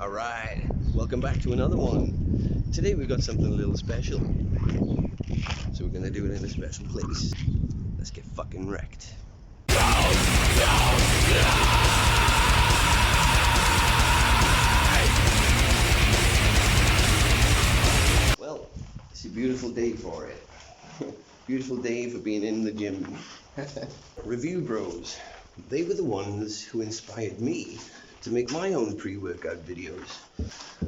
Alright, welcome back to another one. Today we've got something a little special. So we're gonna do it in a special place. Let's get fucking wrecked. Well, it's a beautiful day for it. Beautiful day for being in the gym. Review Bros. They were the ones who inspired me to make my own pre-workout videos.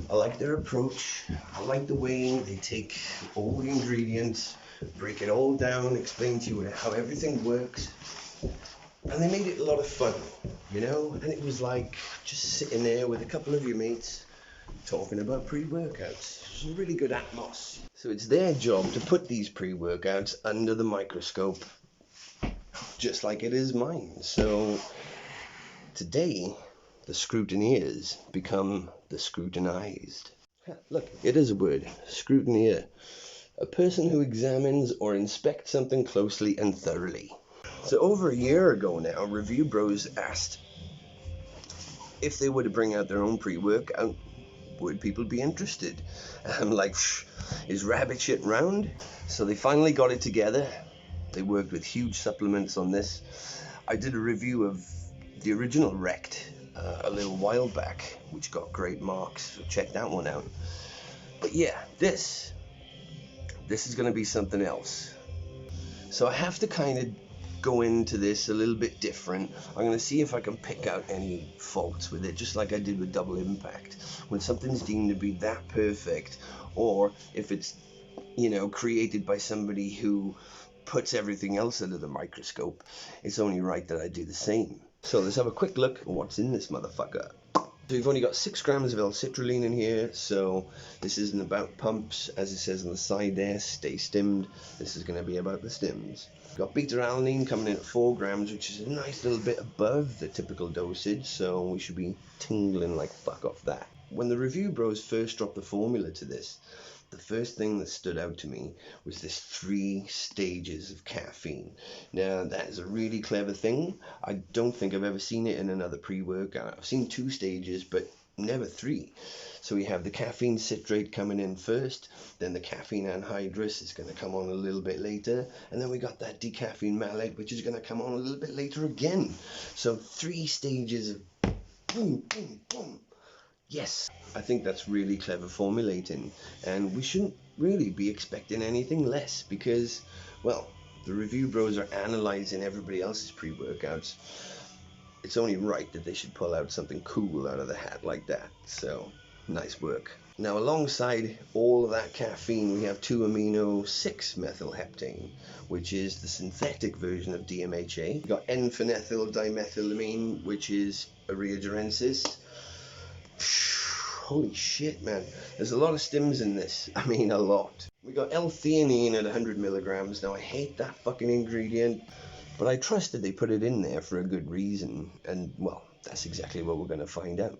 I like their approach. I like the way they take all the ingredients, break it all down, explain to you how everything works. And they made it a lot of fun, you know? And it was like just sitting there with a couple of your mates talking about pre-workouts. It's a really good atmosphere. So it's their job to put these pre-workouts under the microscope, just like it is mine. So today, the scrutineers become the scrutinized. Look, it is a word, scrutineer. A person who examines or inspects something closely and thoroughly. So over a year ago now, Review Bros asked if they were to bring out their own pre-workout, would people be interested? I'm like, is rabbit shit round? So they finally got it together. They worked with huge supplements on this. I did a review of the original Rect a little while back, which got great marks, so check that one out. But yeah, this is going to be something else. So I have to kind of go into this a little bit different. I'm going to see if I can pick out any faults with it, just like I did with Double Impact. When something's deemed to be that perfect, or if it's, you know, created by somebody who puts everything else under the microscope, it's only right that I do the same. So let's have a quick look at what's in this motherfucker. So we've only got 6 grams of L-citrulline in here, so this isn't about pumps, as it says on the side there, stay stimmed. This is going to be about the stims. We've got beta-alanine coming in at 4 grams, which is a nice little bit above the typical dosage, so we should be tingling like fuck off that. When the Review Bros first dropped the formula to this, the first thing that stood out to me was this 3 stages of caffeine. Now, that is a really clever thing. I don't think I've ever seen it in another pre-workout. I've seen 2 stages, but never 3. So we have the caffeine citrate coming in first, then the caffeine anhydrous is going to come on a little bit later, and then we got that decaffeine malate, which is going to come on a little bit later again. So 3 stages of boom, boom, boom. Yes, I think that's really clever formulating, and we shouldn't really be expecting anything less because, well, the Review Bros are analyzing everybody else's pre-workouts. It's only right that they should pull out something cool out of the hat like that, so nice work. Now, alongside all of that caffeine, we have 2-amino-6-methylheptane, which is the synthetic version of DMHA. We've got N-phenethyl dimethylamine, which is a reagerensis. Holy shit, man. There's a lot of stims in this. I mean, a lot. We got L-theanine at 100 milligrams. Now, I hate that fucking ingredient, but I trust that they put it in there for a good reason. And, well, that's exactly what we're going to find out.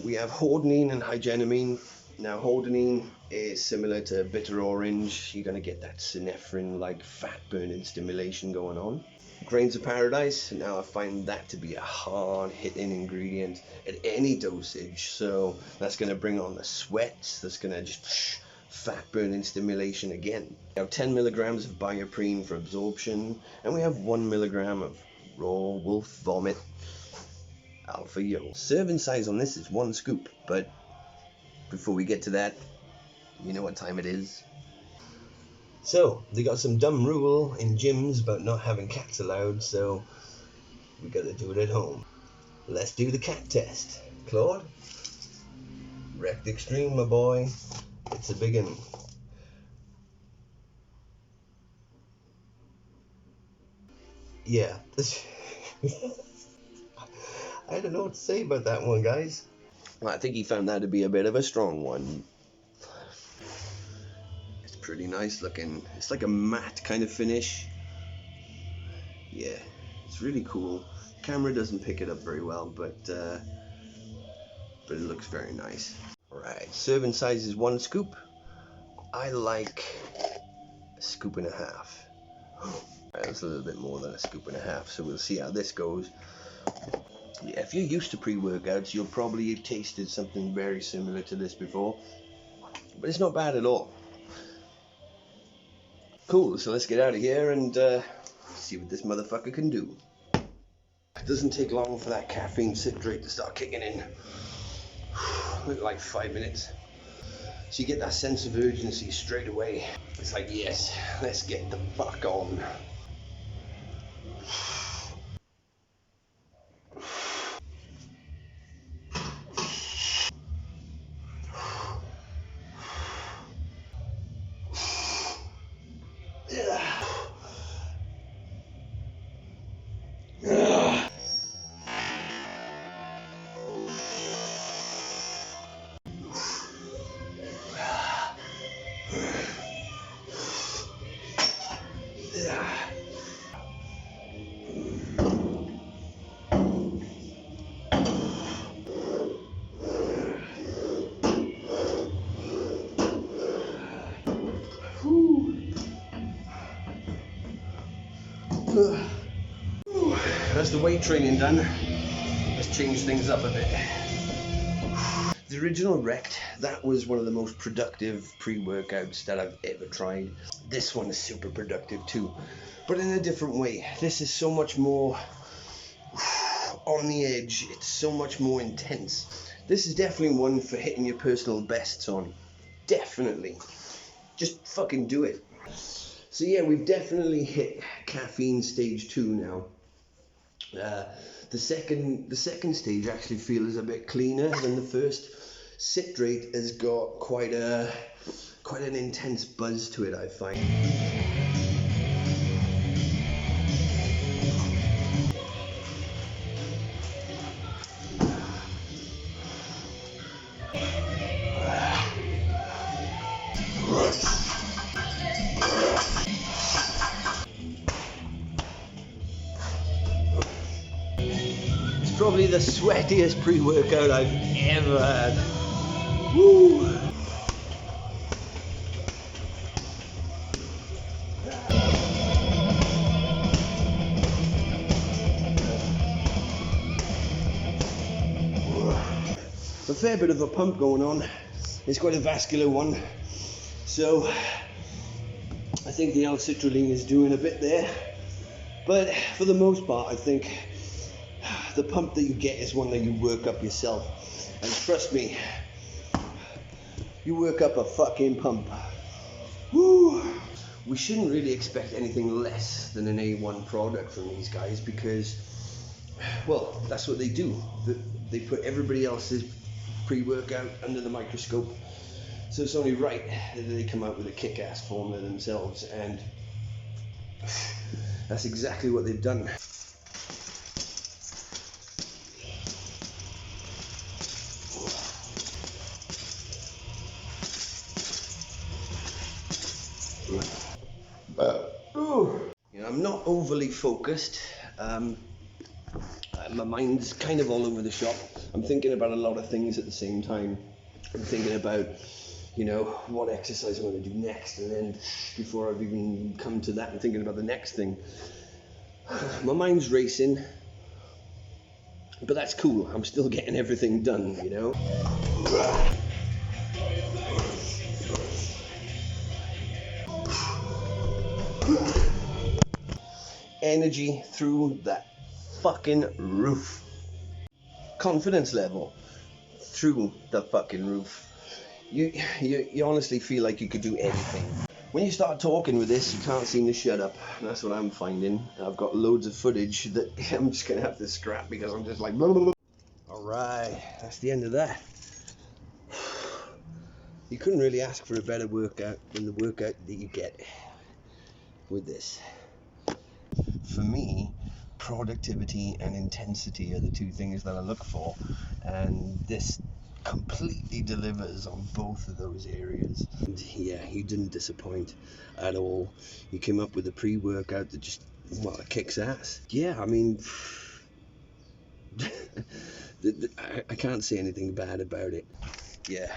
We have hordenine and hygenamine. Now, hordenine is similar to bitter orange. You're going to get that synephrine-like fat-burning stimulation going on. Grains of Paradise, now I find that to be a hard-hitting ingredient at any dosage, so that's going to bring on the sweats, that's going to just fat-burning stimulation again. We have 10 milligrams of bioprene for absorption, and we have 1 milligram of raw wolf vomit alpha yo. Serving size on this is 1 scoop, but before we get to that, you know what time it is. So, they got some dumb rule in gyms about not having cats allowed, so we gotta do it at home. Let's do the cat test. Claude? Rect Extreme, my boy. It's a big one. Yeah. I don't know what to say about that one, guys. Well, I think he found that to be a bit of a strong one. Pretty nice looking. It's like a matte kind of finish. Yeah, it's really cool. Camera doesn't pick it up very well, but it looks very nice. Alright, serving size is 1 scoop. I like a scoop and a half. That's a little bit more than a scoop and a half, so we'll see how this goes. Yeah, if you're used to pre-workouts, you'll probably have tasted something very similar to this before, but it's not bad at all. Cool, so let's get out of here and see what this motherfucker can do. It doesn't take long for that caffeine citrate to start kicking in. Like 5 minutes. So you get that sense of urgency straight away. It's like, yes, let's get the fuck on. That's the weight training done. Let's change things up a bit. The original Rect, that was one of the most productive pre-workouts that I've ever tried. This one is super productive too, but in a different way. This is so much more on the edge. It's so much more intense. This is definitely one for hitting your personal bests on. Definitely. Just fucking do it. So yeah, we've definitely hit caffeine stage 2 now. The second stage actually feels a bit cleaner than the first. Citrate has got quite an intense buzz to it, I find. Probably the sweatiest pre-workout I've ever had. Woo! A fair bit of a pump going on. It's quite a vascular one, so I think the L-citrulline is doing a bit there, but for the most part I think the pump that you get is one that you work up yourself, and trust me, you work up a fucking pump. Woo! We shouldn't really expect anything less than an A1 product from these guys because, well, that's what they do. They put everybody else's pre-workout under the microscope, so it's only right that they come out with a kick-ass formula themselves, and that's exactly what they've done. You know, I'm not overly focused. My mind's kind of all over the shop. I'm thinking about a lot of things at the same time. I'm thinking about, you know, what exercise I'm going to do next, and then before I've even come to that, I'm thinking about the next thing. My mind's racing, but that's cool. I'm still getting everything done, you know. Energy through that fucking roof. Confidence level through the fucking roof. You honestly feel like you could do anything. When you start talking with this, you can't seem to shut up. That's what I'm finding. I've got loads of footage that I'm just gonna have to scrap because I'm just like blah, blah, blah. All right, that's the end of that. You couldn't really ask for a better workout than the workout that you get with this. For me, productivity and intensity are the two things that I look for, and this completely delivers on both of those areas. And yeah, you didn't disappoint at all. You came up with a pre-workout that just, well, it kicks ass. Yeah, I mean, I can't say anything bad about it. Yeah.